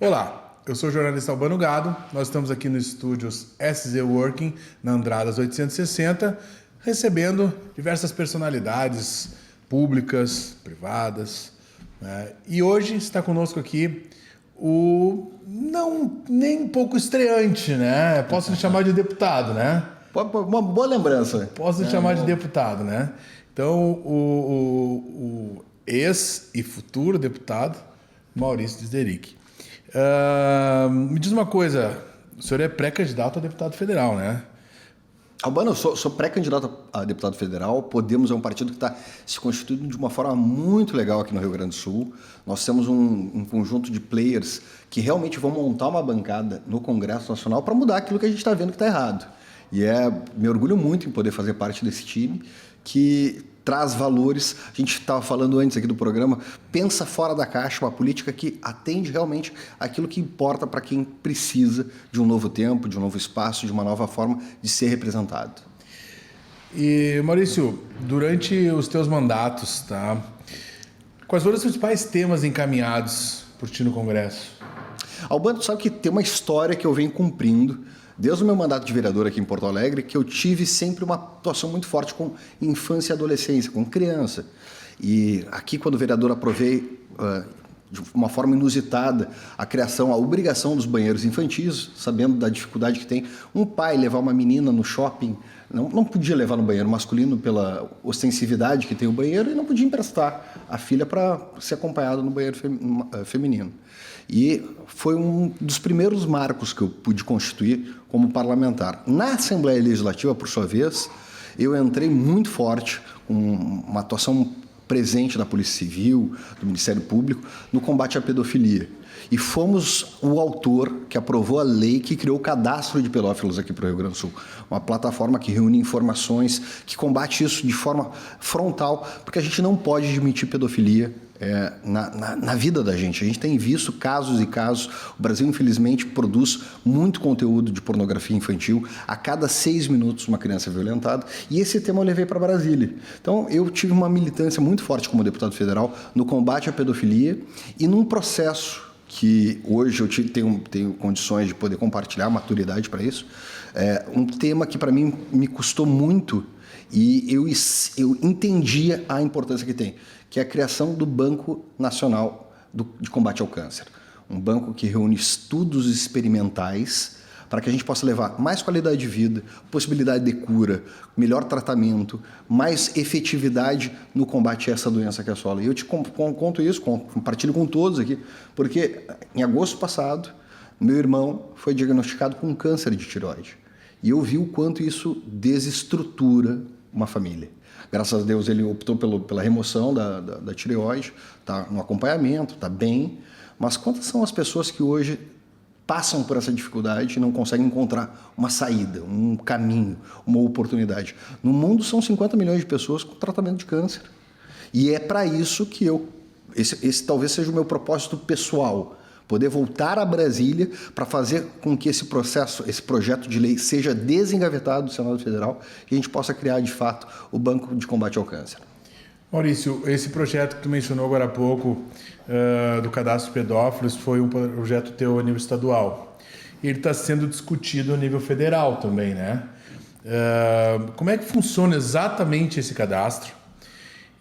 Olá, eu sou o jornalista Albano Gado, nós estamos aqui nos estúdios SZ Working, na Andradas 860, recebendo diversas personalidades públicas, privadas, né? E hoje está conosco aqui o nem um pouco estreante, né? Posso lhe chamar de deputado, né? Uma boa lembrança. Posso lhe chamar de deputado, né? Então, o ex e futuro deputado Maurício Desideric. Me diz uma coisa, o senhor é pré-candidato a deputado federal, né? Albano, eu sou pré-candidato a deputado federal. Podemos é um partido que está se constituindo de uma forma muito legal aqui no Rio Grande do Sul. Nós temos um conjunto de players que realmente vão montar uma bancada no Congresso Nacional para mudar aquilo que a gente está vendo que está errado. E me orgulho muito em poder fazer parte desse time que traz valores. A gente estava falando antes aqui do programa, pensa fora da caixa, uma política que atende realmente aquilo que importa para quem precisa de um novo tempo, de um novo espaço, de uma nova forma de ser representado. E, Maurício, durante os teus mandatos, tá? Quais foram os principais temas encaminhados por ti no Congresso? Albano, sabe que tem uma história que eu venho cumprindo desde o meu mandato de vereador aqui em Porto Alegre, que eu tive sempre uma atuação muito forte com infância e adolescência, com criança. E aqui, quando vereador, aprovei de uma forma inusitada a criação, a obrigação dos banheiros infantis, sabendo da dificuldade que tem um pai levar uma menina no shopping, não podia levar no banheiro masculino pela ostensividade que tem o banheiro e não podia emprestar a filha para ser acompanhada no banheiro feminino. E foi um dos primeiros marcos que eu pude constituir como parlamentar. Na Assembleia Legislativa, por sua vez, eu entrei muito forte, com uma atuação presente da Polícia Civil, do Ministério Público, no combate à pedofilia. E fomos o autor que aprovou a lei que criou o cadastro de pedófilos aqui para o Rio Grande do Sul. Uma plataforma que reúne informações, que combate isso de forma frontal, porque a gente não pode admitir pedofilia na vida da gente. A gente tem visto casos e casos. O Brasil, infelizmente, produz muito conteúdo de pornografia infantil. A cada 6 minutos, uma criança é violentada. E esse tema eu levei para Brasília. Então, eu tive uma militância muito forte como deputado federal no combate à pedofilia e num processo que hoje eu tenho condições de poder compartilhar, maturidade para isso. Um tema que, para mim, me custou muito e eu entendia a importância que tem, que é a criação do Banco Nacional de Combate ao Câncer. Um banco que reúne estudos experimentais para que a gente possa levar mais qualidade de vida, possibilidade de cura, melhor tratamento, mais efetividade no combate a essa doença que assola. E eu te conto isso, compartilho com todos aqui, porque em agosto passado, meu irmão foi diagnosticado com câncer de tireoide. E eu vi o quanto isso desestrutura uma família. Graças a Deus ele optou pela remoção da tireoide, está no acompanhamento, está bem. Mas quantas são as pessoas que hoje passam por essa dificuldade e não conseguem encontrar uma saída, um caminho, uma oportunidade? No mundo são 50 milhões de pessoas com tratamento de câncer. E é para isso que esse talvez seja o meu propósito pessoal, poder voltar a Brasília para fazer com que esse projeto de lei seja desengavetado do Senado Federal e a gente possa criar, de fato, o Banco de Combate ao Câncer. Maurício, esse projeto que tu mencionou agora há pouco, do cadastro de pedófilos, foi um projeto teu a nível estadual. E ele está sendo discutido a nível federal também, né? Como é que funciona exatamente esse cadastro?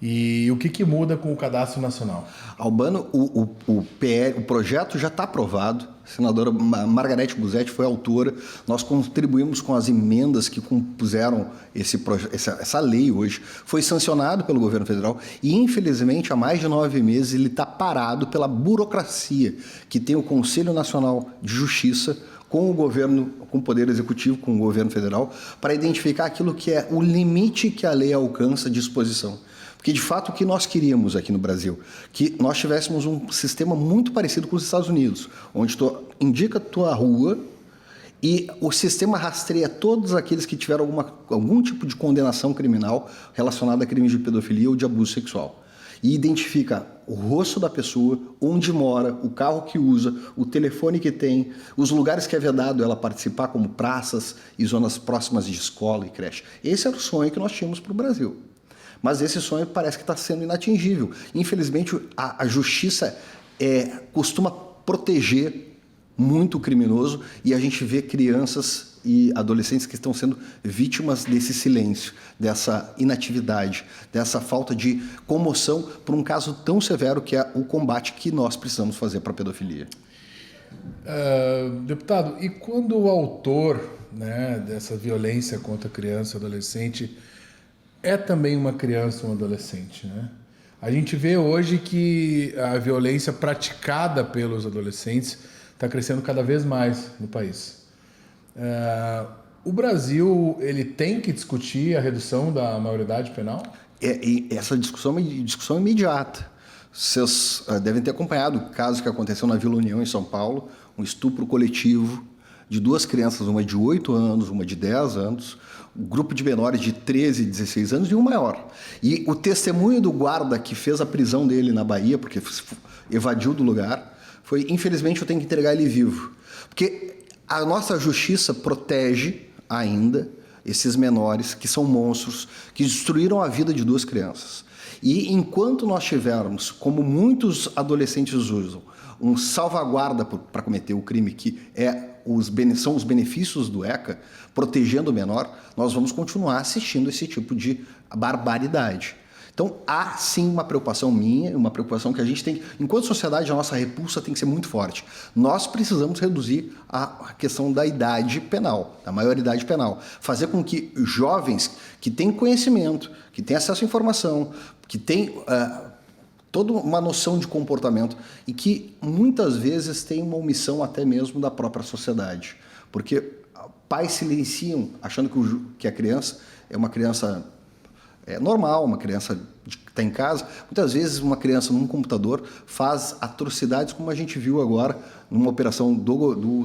E o que muda com o cadastro nacional? Albano, o projeto já está aprovado. A senadora Margarete Guzzetti foi a autora. Nós contribuímos com as emendas que compuseram essa lei hoje. Foi sancionado pelo governo federal e, infelizmente, há mais de 9 meses ele está parado pela burocracia que tem o Conselho Nacional de Justiça com o governo, com o Poder Executivo, com o governo federal, para identificar aquilo que é o limite que a lei alcança de exposição. Porque, de fato, o que nós queríamos aqui no Brasil? Que nós tivéssemos um sistema muito parecido com os Estados Unidos, onde tu indica a tua rua e o sistema rastreia todos aqueles que tiveram algum tipo de condenação criminal relacionada a crimes de pedofilia ou de abuso sexual. E identifica o rosto da pessoa, onde mora, o carro que usa, o telefone que tem, os lugares que é vedado ela participar, como praças e zonas próximas de escola e creche. Esse era o sonho que nós tínhamos para o Brasil. Mas esse sonho parece que está sendo inatingível. Infelizmente, a justiça costuma proteger muito criminoso, e a gente vê crianças e adolescentes que estão sendo vítimas desse silêncio, dessa inatividade, dessa falta de comoção por um caso tão severo que é o combate que nós precisamos fazer para a pedofilia. Deputado, e quando o autor, né, dessa violência contra criança e adolescente é também uma criança ou um adolescente, né? A gente vê hoje que a violência praticada pelos adolescentes está crescendo cada vez mais no país. O Brasil, ele tem que discutir a redução da maioridade penal? E essa discussão é uma discussão imediata. Vocês devem ter acompanhado o caso que aconteceu na Vila União, em São Paulo, um estupro coletivo de 2 crianças, uma de 8 anos, uma de 10 anos, um grupo de menores de 13 e 16 anos e um maior. E o testemunho do guarda que fez a prisão dele na Bahia, porque evadiu do lugar, foi: infelizmente eu tenho que entregar ele vivo. Porque a nossa justiça protege ainda esses menores que são monstros, que destruíram a vida de 2 crianças. E enquanto nós tivermos, como muitos adolescentes usam, um salvaguarda para cometer o crime, que são os benefícios do ECA, protegendo o menor, nós vamos continuar assistindo esse tipo de barbaridade. Então, há sim uma preocupação minha, uma preocupação que a gente tem, enquanto sociedade, a nossa repulsa tem que ser muito forte. Nós precisamos reduzir a questão da idade penal, da maioridade penal. Fazer com que jovens que têm conhecimento, que têm acesso à informação, que têm toda uma noção de comportamento e que muitas vezes têm uma omissão até mesmo da própria sociedade. Porque pais silenciam, achando que a criança é uma criança normal, uma criança que está em casa. Muitas vezes uma criança num computador faz atrocidades, como a gente viu agora numa operação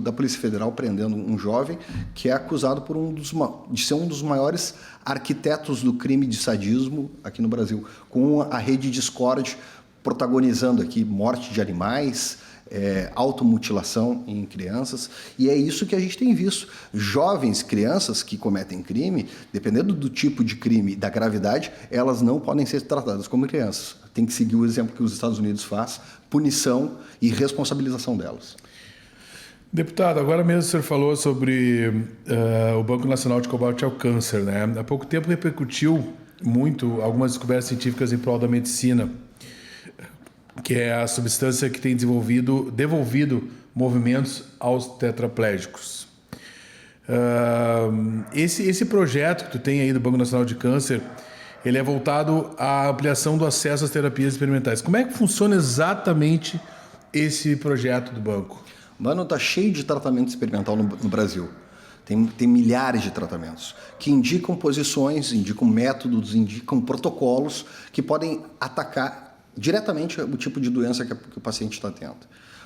da Polícia Federal prendendo um jovem que é acusado de ser um dos maiores arquitetos do crime de sadismo aqui no Brasil, com a rede Discord protagonizando aqui morte de animais, automutilação em crianças, e é isso que a gente tem visto. Jovens, crianças que cometem crime, dependendo do tipo de crime e da gravidade, elas não podem ser tratadas como crianças. Tem que seguir o exemplo que os Estados Unidos faz, punição e responsabilização delas. Deputado, agora mesmo o senhor falou sobre o Banco Nacional de Combate ao Câncer, né? Há pouco tempo repercutiu muito algumas descobertas científicas em prol da medicina, que é a substância que tem devolvido movimentos aos tetraplégicos. Esse projeto que tu tem aí do Banco Nacional de Câncer, ele é voltado à ampliação do acesso às terapias experimentais. Como é que funciona exatamente esse projeto do banco? Mano, está cheio de tratamento experimental no Brasil. Tem milhares de tratamentos que indicam posições, indicam métodos, indicam protocolos que podem atacar diretamente o tipo de doença que o paciente está tendo.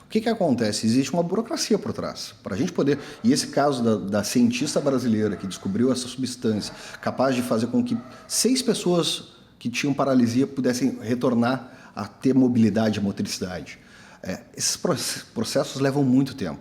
O que acontece? Existe uma burocracia por trás. Para a gente poder... E esse caso da cientista brasileira que descobriu essa substância, capaz de fazer com que 6 pessoas que tinham paralisia pudessem retornar a ter mobilidade e motricidade. Esses processos levam muito tempo.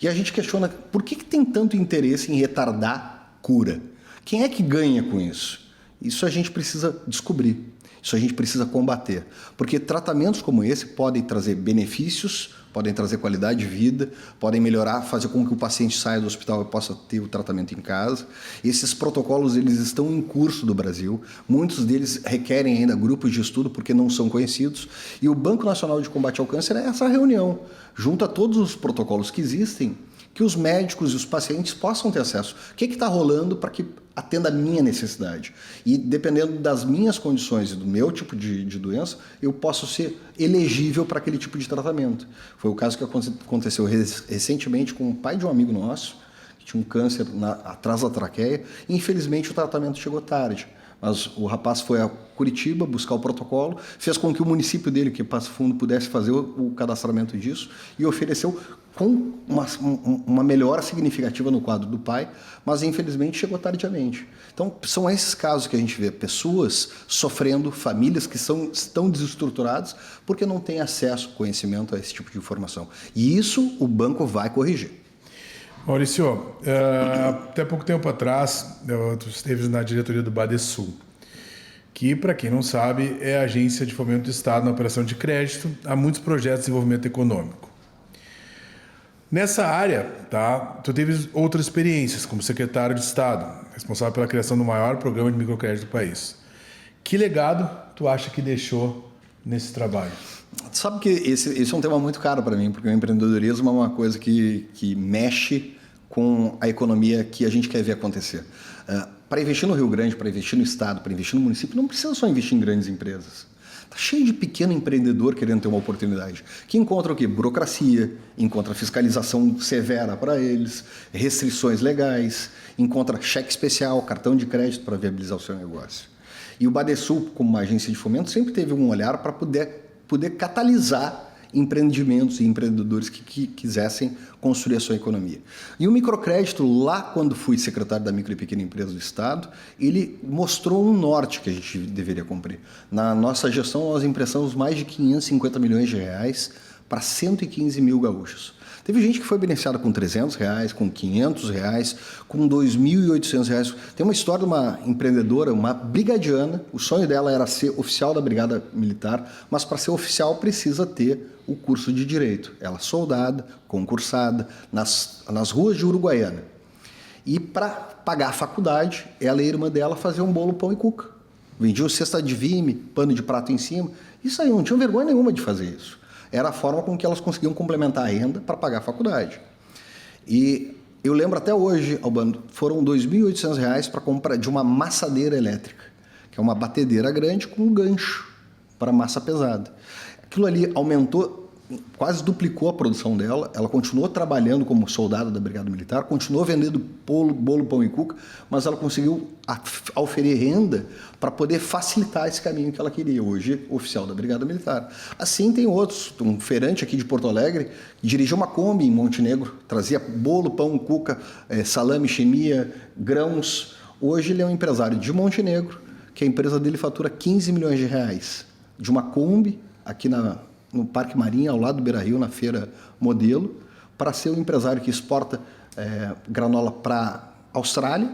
E a gente questiona por que tem tanto interesse em retardar cura? Quem é que ganha com isso? Isso a gente precisa descobrir. Isso a gente precisa combater, porque tratamentos como esse podem trazer benefícios, podem trazer qualidade de vida, podem melhorar, fazer com que o paciente saia do hospital e possa ter o tratamento em casa. Esses protocolos eles estão em curso do Brasil, muitos deles requerem ainda grupos de estudo porque não são conhecidos, e o Banco Nacional de Combate ao Câncer é essa reunião, junta todos os protocolos que existem, que os médicos e os pacientes possam ter acesso. O que está rolando para que atenda a minha necessidade? E dependendo das minhas condições e do meu tipo de doença, eu posso ser elegível para aquele tipo de tratamento. Foi o caso que aconteceu recentemente com o pai de um amigo nosso, que tinha um câncer atrás da traqueia, e infelizmente o tratamento chegou tarde. Mas o rapaz foi a Curitiba buscar o protocolo, fez com que o município dele, que é Passo Fundo, pudesse fazer o cadastramento disso e ofereceu com uma melhora significativa no quadro do pai, mas infelizmente chegou tardiamente. Então, são esses casos que a gente vê, pessoas sofrendo, famílias que estão desestruturadas porque não têm acesso, conhecimento a esse tipo de informação. E isso o banco vai corrigir. Maurício, até pouco tempo atrás, tu esteve na diretoria do Badesul, que, para quem não sabe, é a agência de fomento do Estado na operação de crédito a muitos projetos de desenvolvimento econômico. Nessa área, tá, tu teve outras experiências como secretário de Estado, responsável pela criação do maior programa de microcrédito do país. Que legado tu acha que deixou nesse trabalho? Sabe que esse é um tema muito caro para mim, porque o empreendedorismo é uma coisa que mexe com a economia que a gente quer ver acontecer. Para investir no Rio Grande, para investir no Estado, para investir no município, não precisa só investir em grandes empresas. Está cheio de pequeno empreendedor querendo ter uma oportunidade, que encontra o quê? Burocracia, encontra fiscalização severa para eles, restrições legais, encontra cheque especial, cartão de crédito para viabilizar o seu negócio. E o Badesul, como uma agência de fomento, sempre teve um olhar para poder catalisar empreendimentos e empreendedores que quisessem construir a sua economia. E o microcrédito, lá quando fui secretário da micro e pequena empresa do Estado, ele mostrou um norte que a gente deveria cumprir. Na nossa gestão, nós emprestamos mais de 550 milhões de reais para 115 mil gaúchos. Teve gente que foi beneficiada com R$300, com R$500, com R$2.800. Tem uma história de uma empreendedora, uma brigadiana, o sonho dela era ser oficial da Brigada Militar, mas para ser oficial precisa ter o curso de Direito. Ela soldada, concursada, nas ruas de Uruguaiana. E para pagar a faculdade, ela e a irmã dela faziam bolo, pão e cuca. Vendiam cesta de vime, pano de prato em cima. Isso aí, não tinham vergonha nenhuma de fazer isso. Era a forma com que elas conseguiam complementar a renda para pagar a faculdade. E eu lembro até hoje, Albano, foram R$2.800 para compra de uma massadeira elétrica, que é uma batedeira grande com um gancho para massa pesada. Aquilo ali aumentou, quase duplicou a produção dela, ela continuou trabalhando como soldada da Brigada Militar, continuou vendendo bolo, pão e cuca, mas ela conseguiu oferir renda para poder facilitar esse caminho que ela queria, hoje oficial da Brigada Militar. Assim tem outros, um feirante aqui de Porto Alegre, dirigiu uma Kombi em Montenegro, trazia bolo, pão, cuca, salame, chimia, grãos. Hoje ele é um empresário de Montenegro, que a empresa dele fatura 15 milhões de reais, de uma Kombi aqui no Parque Marinha, ao lado do Beira-Rio, na Feira Modelo, para ser um empresário que exporta granola para a Austrália,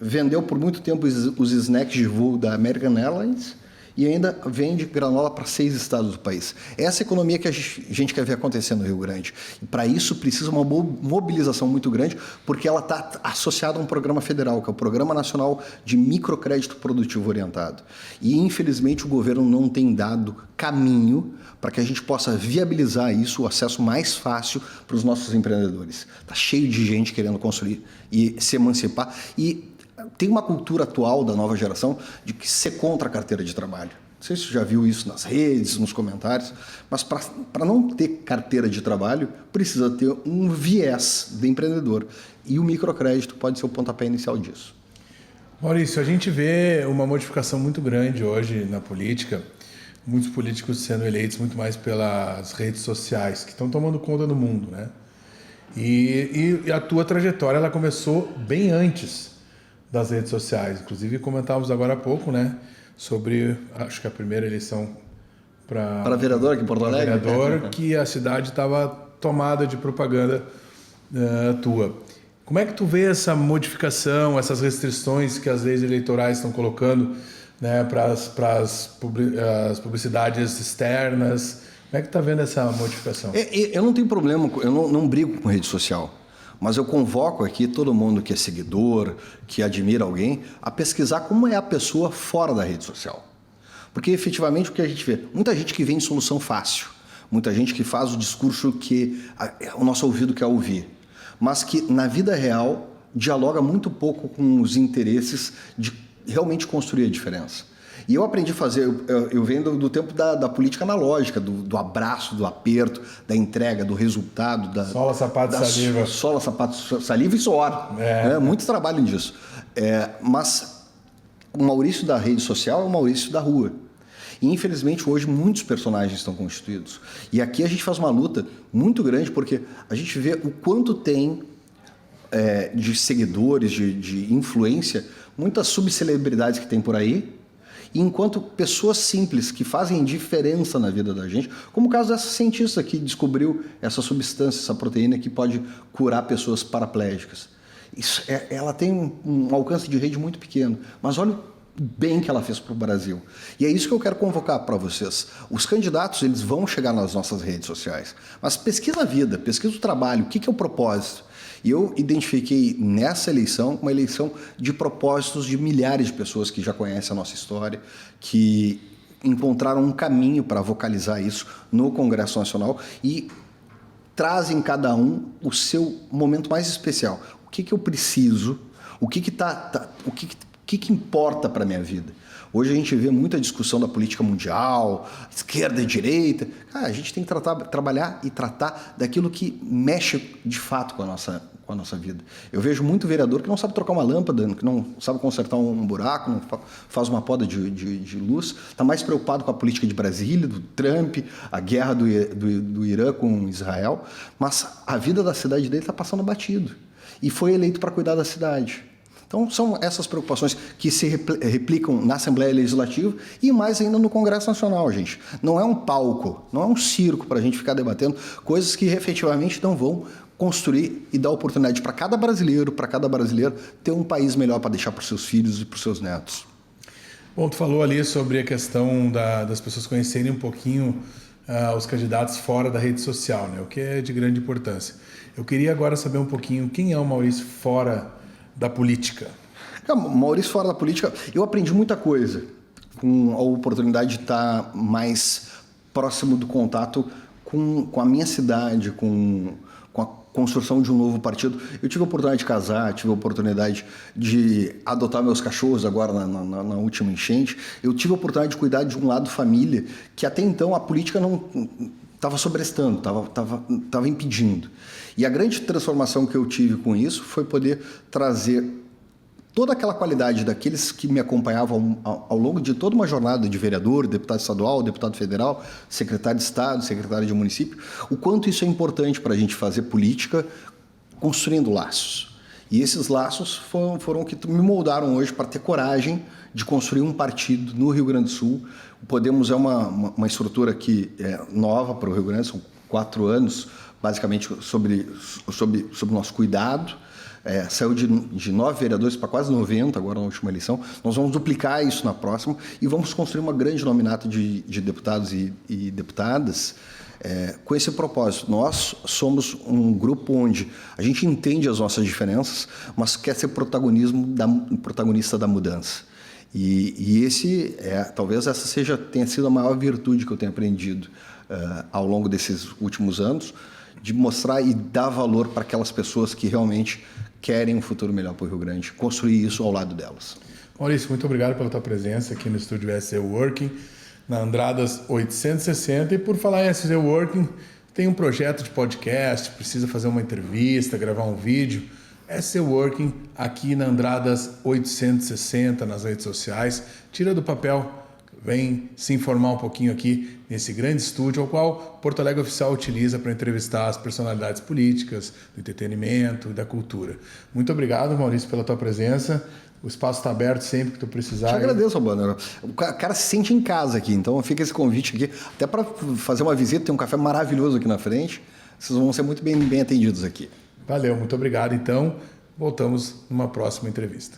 vendeu por muito tempo os snacks de voo da American Airlines e ainda vende granola para 6 estados do país. Essa economia que a gente quer ver acontecer no Rio Grande. E para isso precisa uma mobilização muito grande, porque ela está associada a um programa federal, que é o Programa Nacional de Microcrédito Produtivo Orientado. E infelizmente o governo não tem dado caminho para que a gente possa viabilizar isso, o acesso mais fácil para os nossos empreendedores. Está cheio de gente querendo construir e se emancipar. E tem uma cultura atual da nova geração de que ser contra a carteira de trabalho. Não sei se você já viu isso nas redes, nos comentários, mas para não ter carteira de trabalho, precisa ter um viés de empreendedor. E o microcrédito pode ser o pontapé inicial disso. Maurício, a gente vê uma modificação muito grande hoje na política, muitos políticos sendo eleitos muito mais pelas redes sociais, que estão tomando conta do mundo, né? E a tua trajetória, ela começou bem antes das redes sociais. Inclusive, comentávamos agora há pouco, né, sobre, acho que a primeira eleição para vereador aqui em Porto Alegre, vereador, que a cidade estava tomada de propaganda tua. Como é que tu vê essa modificação, essas restrições que as leis eleitorais estão colocando, né, para as publicidades externas? Como é que tu está vendo essa modificação? Eu não tenho problema, eu não brigo com rede social. Mas eu convoco aqui todo mundo que é seguidor, que admira alguém, a pesquisar como é a pessoa fora da rede social. Porque, efetivamente, o que a gente vê? Muita gente que vem de solução fácil. Muita gente que faz o discurso que o nosso ouvido quer ouvir. Mas que, na vida real, dialoga muito pouco com os interesses de realmente construir a diferença. E eu aprendi a fazer, eu venho do tempo da política analógica, do abraço, do aperto, da entrega, do resultado. Sola, sapato, saliva. Sola, sapato, saliva e suor. Muito trabalho nisso. Mas o Maurício da rede social é o Maurício da rua. E, infelizmente, hoje muitos personagens estão constituídos. E aqui a gente faz uma luta muito grande, porque a gente vê o quanto tem de seguidores, de influência, muitas subcelebridades que tem por aí, e enquanto pessoas simples que fazem diferença na vida da gente, como o caso dessa cientista que descobriu essa substância, essa proteína que pode curar pessoas paraplégicas. Ela tem um alcance de rede muito pequeno, mas olha bem que ela fez para o Brasil. E é isso que eu quero convocar para vocês. Os candidatos, eles vão chegar nas nossas redes sociais, mas pesquisa a vida, pesquisa o trabalho, o que é o propósito. E eu identifiquei nessa eleição uma eleição de propósitos de milhares de pessoas que já conhecem a nossa história, que encontraram um caminho para vocalizar isso no Congresso Nacional e trazem cada um o seu momento mais especial. O que eu preciso, o que importa para a minha vida. Hoje a gente vê muita discussão da política mundial, esquerda e direita. A gente tem que trabalhar e tratar daquilo que mexe de fato com a nossa vida. Eu vejo muito vereador que não sabe trocar uma lâmpada, que não sabe consertar um buraco, não faz uma poda de luz, está mais preocupado com a política de Brasília, do Trump, a guerra do Irã com Israel, mas a vida da cidade dele está passando batido. E foi eleito para cuidar da cidade. Então, são essas preocupações que se replicam na Assembleia Legislativa e mais ainda no Congresso Nacional, gente. Não é um palco, não é um circo para a gente ficar debatendo coisas que efetivamente não vão construir e dar oportunidade para cada brasileiro ter um país melhor para deixar para os seus filhos e para os seus netos. Bom, tu falou ali sobre a questão das pessoas conhecerem um pouquinho os candidatos fora da rede social, né? O que é de grande importância. Eu queria agora saber um pouquinho quem é o Maurício fora da política. Maurício fora da política, eu aprendi muita coisa com a oportunidade de estar mais próximo do contato com a minha cidade, com a construção de um novo partido. Eu tive a oportunidade de casar, tive a oportunidade de adotar meus cachorros agora na última enchente. Eu tive a oportunidade de cuidar de um lado família que até então a política não estava sobrestando, estava impedindo. E a grande transformação que eu tive com isso foi poder trazer toda aquela qualidade daqueles que me acompanhavam ao longo de toda uma jornada de vereador, deputado estadual, deputado federal, secretário de Estado, secretário de município, o quanto isso é importante para a gente fazer política construindo laços. E esses laços foram que me moldaram hoje para ter coragem de construir um partido no Rio Grande do Sul. O Podemos é uma estrutura que é nova para o Rio Grande, são 4 anos, basicamente, sob o nosso cuidado. Saiu de 9 vereadores para quase 90 agora na última eleição. Nós vamos duplicar isso na próxima e vamos construir uma grande nominata de deputados e deputadas com esse propósito. Nós somos um grupo onde a gente entende as nossas diferenças, mas quer ser protagonista da mudança. E talvez essa tenha sido a maior virtude que eu tenho aprendido ao longo desses últimos anos, de mostrar e dar valor para aquelas pessoas que realmente querem um futuro melhor para o Rio Grande, construir isso ao lado delas. Maurício, muito obrigado pela tua presença aqui no estúdio SZ Working, na Andradas 860. E por falar em SZ Working, tem um projeto de podcast, precisa fazer uma entrevista, gravar um vídeo. SZ Working aqui na Andradas 860, nas redes sociais. Tira do papel, vem se informar um pouquinho aqui nesse grande estúdio, ao qual Porto Alegre Oficial utiliza para entrevistar as personalidades políticas, do entretenimento e da cultura. Muito obrigado, Maurício, pela tua presença. O espaço está aberto sempre que tu precisar. Te agradeço, Albano. O cara se sente em casa aqui, então fica esse convite aqui, até para fazer uma visita, tem um café maravilhoso aqui na frente. Vocês vão ser muito bem atendidos aqui. Valeu, muito obrigado. Então, voltamos numa próxima entrevista.